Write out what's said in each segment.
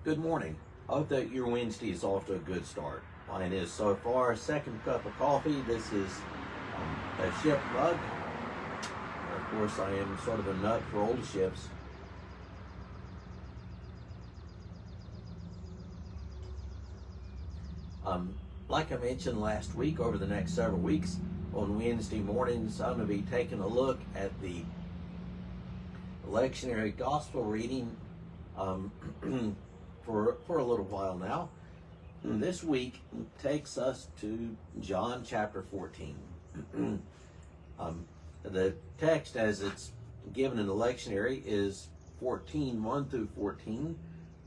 Good morning. I hope that your Wednesday is off to a good start. Mine is so far. Second cup of coffee. This is a ship mug. Of course, I am sort of a nut for old ships. Like I mentioned last week, over the next several weeks, on Wednesday mornings, I'm going to be taking a look at the lectionary gospel reading for a little while now. And this week takes us to John chapter 14. The text as it's given in the lectionary is 14, 1 through 14.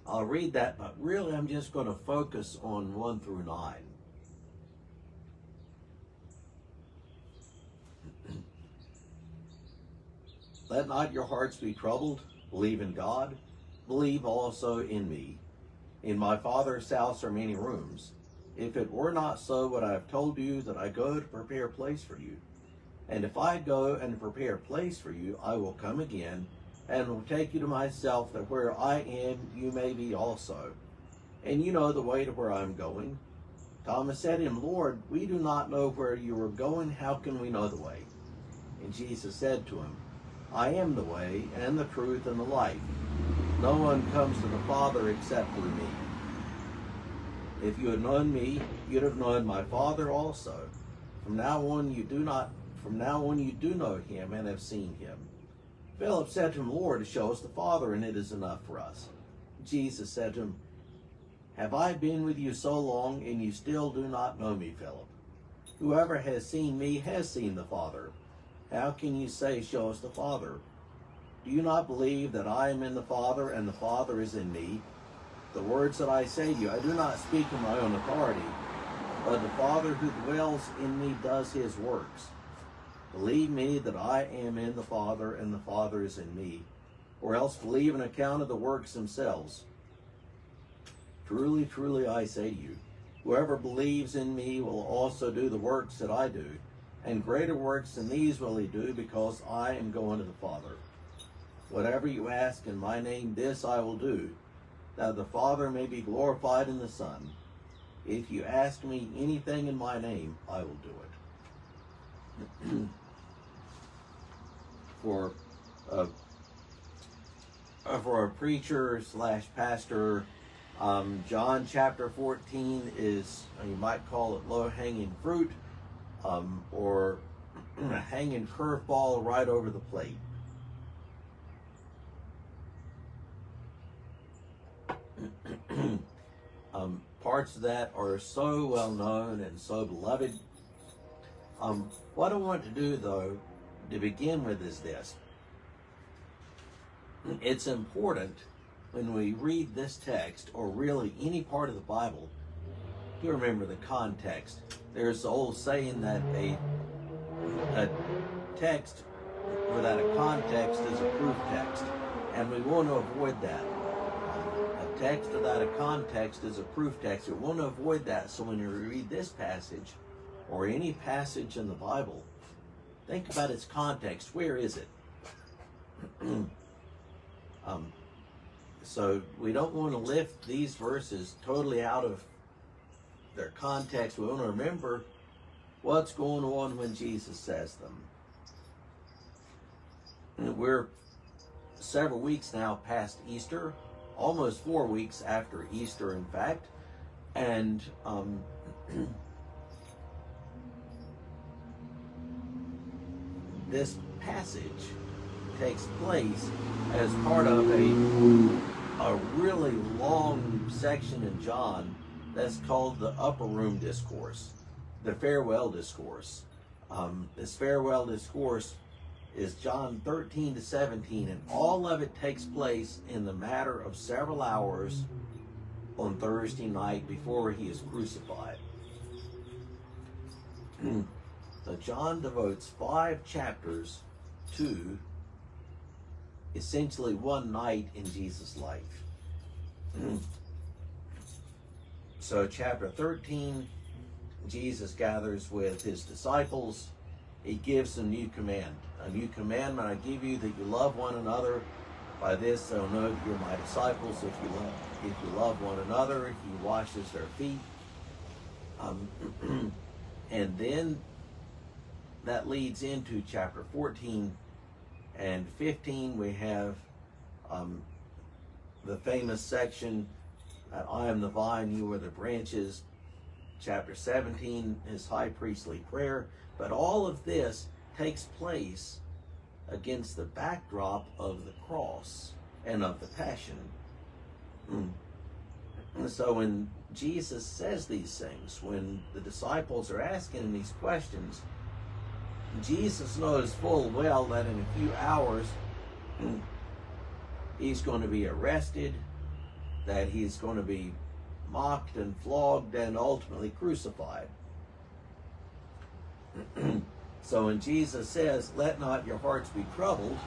I'll read that, but really I'm just going to focus on 1 through 9. Let not your hearts be troubled. Believe in God. Believe also in me. In my Father's house are many rooms. If it were not so, would I have told you that I go to prepare a place for you? And if I go and prepare a place for you, I will come again and will take you to myself, that where I am, you may be also. And you know the way to where I am going. Thomas said to him, Lord, we do not know where you are going. How can we know the way? And Jesus said to him, I am the way and the truth and the life. No one comes to the Father except through me. If you had known me, you'd have known my Father also. From now on you do know him and have seen him. Philip said to him, Lord, show us the Father, and it is enough for us. Jesus said to him, Have I been with you so long, and you still do not know me, Philip? Whoever has seen me has seen the Father. How can you say, show us the Father? Do you not believe that I am in the Father, and the Father is in me? The words that I say to you, I do not speak in my own authority, but the Father who dwells in me does his works. Believe me that I am in the Father, and the Father is in me, or else believe on account of the works themselves. Truly, truly, I say to you, whoever believes in me will also do the works that I do, and greater works than these will he do, because I am going to the Father. Whatever you ask in my name, this I will do, that the Father may be glorified in the Son. If you ask me anything in my name, I will do it. For a preacher slash pastor, John chapter 14 is, you might call it low-hanging fruit, or a hanging curveball right over the plate. Parts of that are so well known and so beloved. What I want to do, though, to begin with is this. It's important when we read this text, or really any part of the Bible, to remember the context. There's the old saying that a text without a context is a proof text, and we want to avoid that. A text without a context is a proof text. We want to avoid that, so when you read this passage, or any passage in the Bible, think about its context. Where is it? So we don't want to lift these verses totally out of their context. We want to remember what's going on when Jesus says them. And we're several weeks now past Easter, almost 4 weeks after Easter, in fact, and this passage takes place as part of a really long section in John that's called the Upper Room Discourse, the Farewell Discourse. This Farewell Discourse is John 13 to 17, and all of it takes place in the matter of several hours on Thursday night before he is crucified. So John devotes 5 chapters to essentially one night in Jesus' life. So chapter 13, Jesus gathers with his disciples. He gives a new command. A new commandment I give you, that you love one another By this they'll know that you're my disciples if you love one another. He washes their feet. And then that leads into chapter 14 and 15. We have the famous section that I am the vine, you are the branches. Chapter 17 is high priestly prayer. But all of this takes place against the backdrop of the cross and of the passion. So when Jesus says these things, when the disciples are asking him these questions, Jesus knows full well that in a few hours he's going to be arrested, that he's going to be mocked and flogged and ultimately crucified. So when Jesus says, let not your hearts be troubled,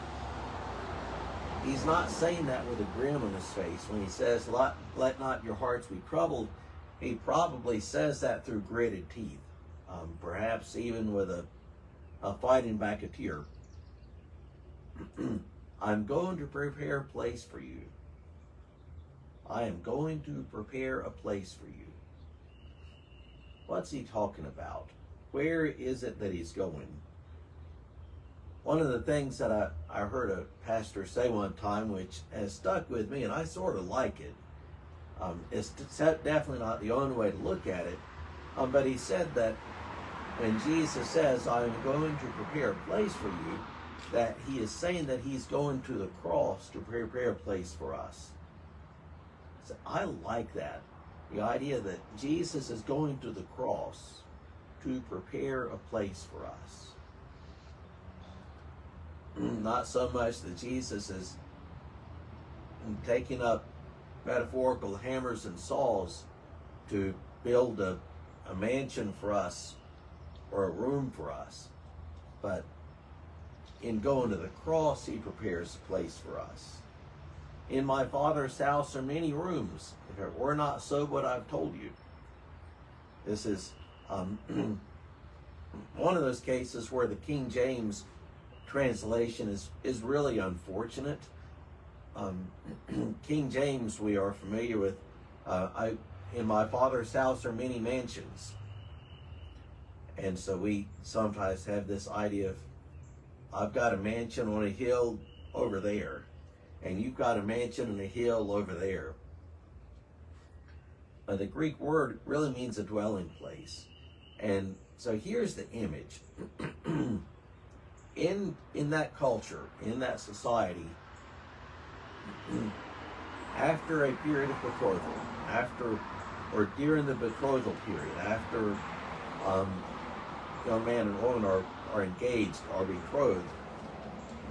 he's not saying that with a grin on his face. When he says, let not your hearts be troubled, he probably says that through gritted teeth, perhaps even with a fighting back a tear. I'm going to prepare a place for you. I am going to prepare a place for you. What's he talking about? Where is it that he's going? One of the things that I heard a pastor say one time, which has stuck with me, and I sort of like it. It's definitely not the only way to look at it, but he said that when Jesus says, I'm going to prepare a place for you, that he is saying that he's going to the cross to prepare a place for us. So I like that. The idea that Jesus is going to the cross to prepare a place for us. Not so much that Jesus is taking up metaphorical hammers and saws to build a mansion for us or a room for us, but in going to the cross, he prepares a place for us. In my Father's house are many rooms. If it were not so, what I've told you. This is one of those cases where the King James translation is really unfortunate. King James, we are familiar with. In my Father's house are many mansions. And so we sometimes have this idea of, I've got a mansion on a hill over there, and you've got a mansion on a hill over there. The Greek word really means a dwelling place. And so here's the image. In that culture, in that society, after a period of betrothal, during the betrothal period, after young man and woman are engaged, are betrothed,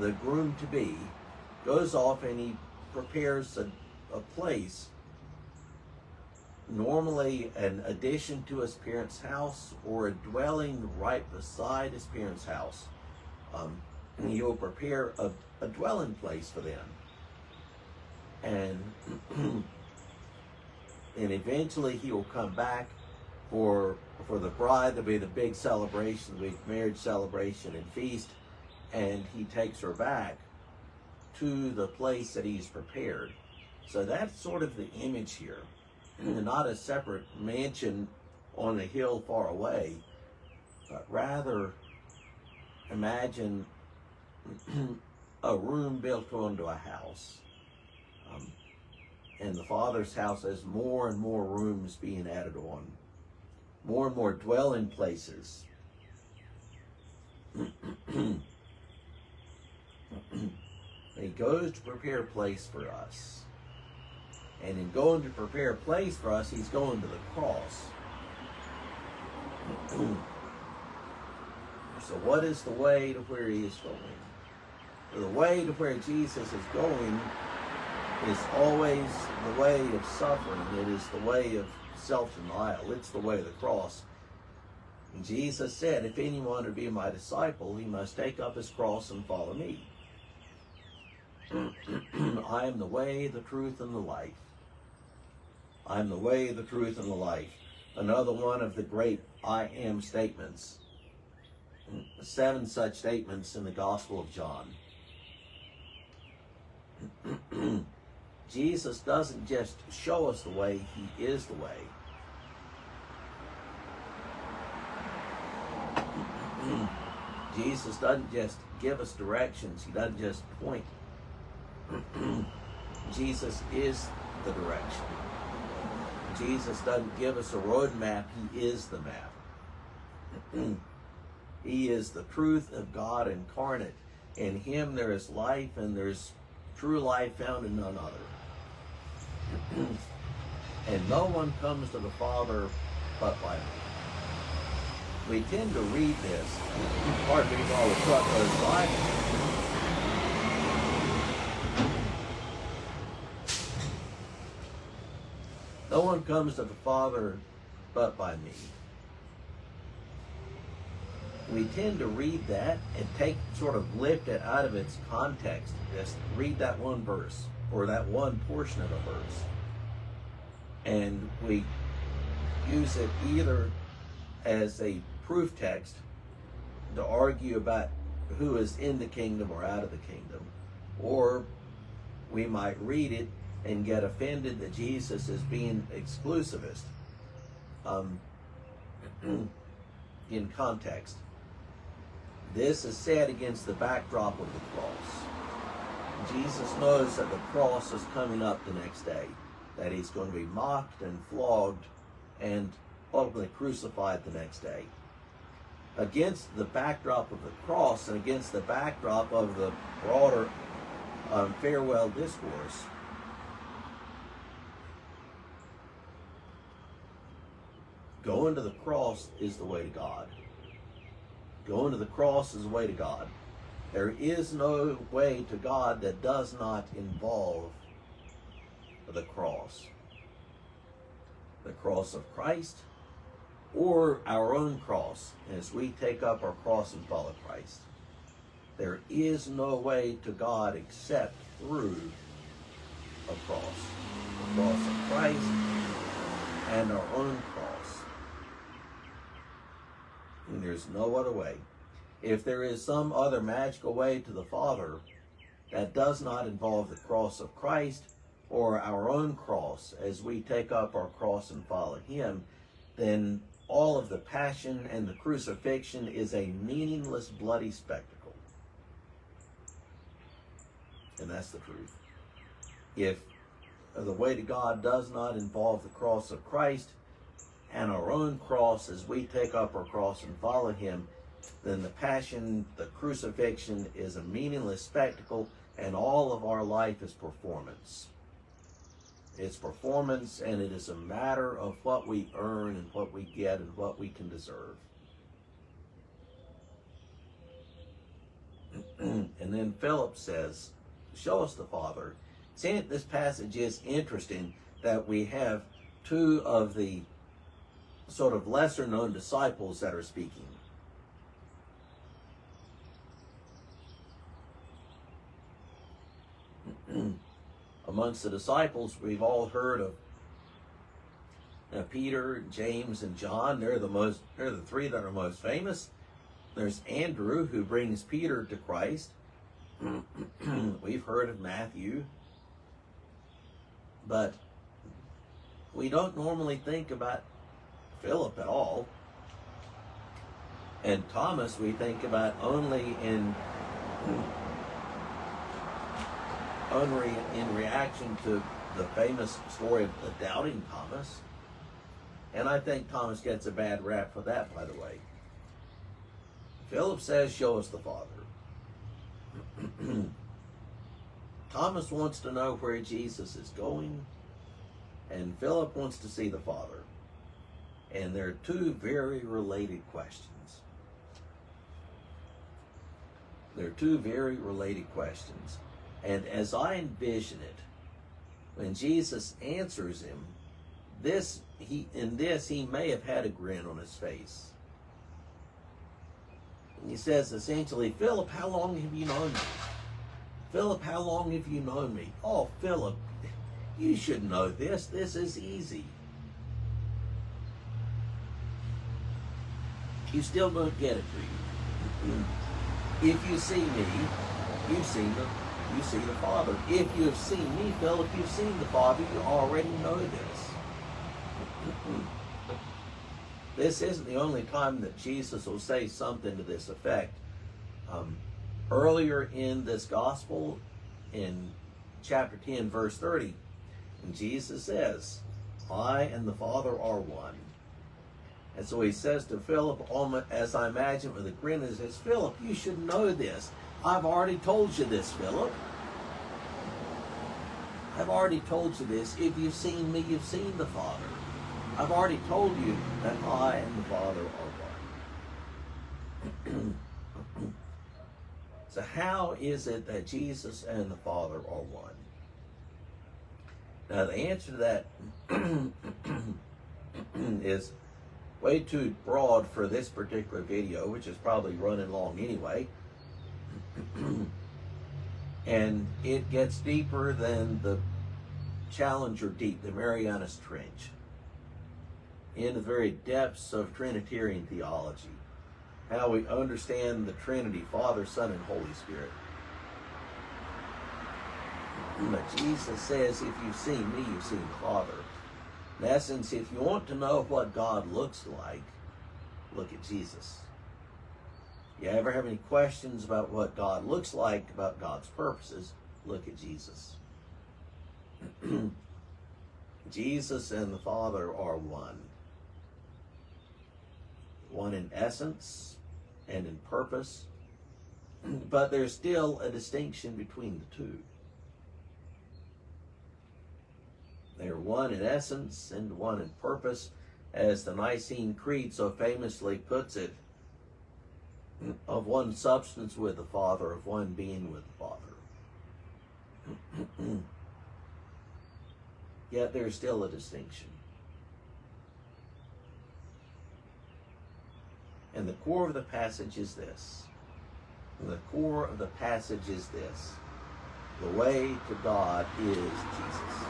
the groom-to-be goes off and he prepares a place, normally an addition to his parents' house or a dwelling right beside his parents' house. And he'll prepare a dwelling place for them. And eventually he will come back for the bride. There'll be the big celebration, the big marriage celebration and feast, and he takes her back to the place that he's prepared. So that's sort of the image here. Not a separate mansion on a hill far away, but rather imagine a room built onto a house. And the Father's house has more and more rooms being added on, more and more dwelling places. He goes to prepare a place for us. And in going to prepare a place for us, he's going to the cross. So what is the way to where he is going? The way to where Jesus is going is always the way of suffering. It is the way of self-denial. It's the way of the cross. And Jesus said, if anyone would be my disciple, he must take up his cross and follow me. I am the way, the truth, and the life. I am the way, the truth, and the life. Another one of the great I am statements. 7 such statements in the Gospel of John. Jesus doesn't just show us the way, he is the way. Jesus doesn't just give us directions, he doesn't just point. Jesus is the direction. Jesus doesn't give us a road map, he is the map. He is the truth of God incarnate. In him there is life, and there's true life found in none other. And no one comes to the Father but by me. We tend to read this, pardon me while the truck goes by. No one comes to the Father but by me. We tend to read that and sort of lift it out of its context. Just read that one verse or that one portion of a verse. And we use it either as a proof text to argue about who is in the kingdom or out of the kingdom, or we might read it and get offended that Jesus is being exclusivist in context. This is said against the backdrop of the cross. Jesus knows that the cross is coming up the next day, that he's going to be mocked and flogged and ultimately crucified the next day. Against the backdrop of the cross and against the backdrop of the broader farewell discourse, going to the cross is the way to God. Going to the cross is the way to God. There is no way to God that does not involve the cross. The cross of Christ, or our own cross as we take up our cross and follow Christ. There is no way to God except through a cross. The cross of Christ and our own cross. And there's no other way. If there is some other magical way to the Father that does not involve the cross of Christ or our own cross as we take up our cross and follow him, then all of the passion and the crucifixion is a meaningless, bloody spectacle. And that's the truth. If the way to God does not involve the cross of Christ and our own cross as we take up our cross and follow him, then the passion, the crucifixion is a meaningless spectacle, and all of our life is performance. It's performance, and it is a matter of what we earn and what we get and what we can deserve. And then Philip says, show us the Father. See, this passage is interesting that we have two of the sort of lesser known disciples that are speaking. Amongst the disciples, we've all heard of Peter, James, and John. They're the three that are most famous. There's Andrew, who brings Peter to Christ. We've heard of Matthew. But we don't normally think about Philip at all. And Thomas we think about only in reaction to the famous story of the doubting Thomas. And I think Thomas gets a bad rap for that, by the way. Philip says, show us the Father. Thomas wants to know where Jesus is going, and Philip wants to see the Father. And there are two very related questions. They're two very related questions. And as I envision it, when Jesus answers him, he may have had a grin on his face. And he says essentially, Philip, how long have you known me? Philip, how long have you known me? Oh, Philip, you should know this. This is easy. You still don't get it, do you? If you see me, you've seen you see the Father. If you have seen me, Philip, you've seen the Father. You already know this. This isn't the only time that Jesus will say something to this effect. Earlier in this gospel, in chapter 10, verse 30, and Jesus says, I and the Father are one. And so he says to Philip, as I imagine with a grin, he says, Philip, you should know this. I've already told you this, Philip. I've already told you this. If you've seen me, you've seen the Father. I've already told you that I and the Father are one. So how is it that Jesus and the Father are one? Now the answer to that is way too broad for this particular video, which is probably running long anyway. And it gets deeper than the Challenger Deep, the Marianas Trench, in the very depths of Trinitarian theology, how we understand the Trinity, Father, Son, and Holy Spirit. But Jesus says, if you've seen me, you've seen the Father. In essence, if you want to know what God looks like, look at Jesus. You ever have any questions about what God looks like, about God's purposes, look at Jesus. Jesus and the Father are one. One in essence and in purpose, but there's still a distinction between the two. They're one in essence and one in purpose, as the Nicene Creed so famously puts it, of one substance with the Father, of one being with the Father. Yet there's still a distinction. And the core of the passage is this. The core of the passage is this. The way to God is Jesus.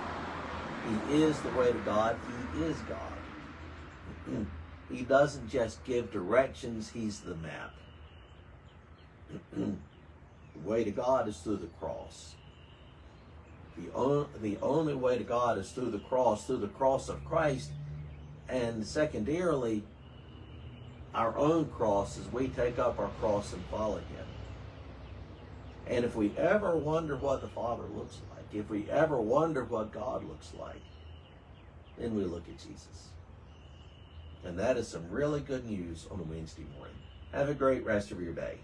He is the way to God. He is God. He doesn't just give directions. He's the map. The way to God is through the cross. The only way to God is through the cross of Christ, and secondarily, our own cross as we take up our cross and follow Him. And if we ever wonder what the Father looks like, if we ever wonder what God looks like, then we look at Jesus. And that is some really good news on a Wednesday morning. Have a great rest of your day.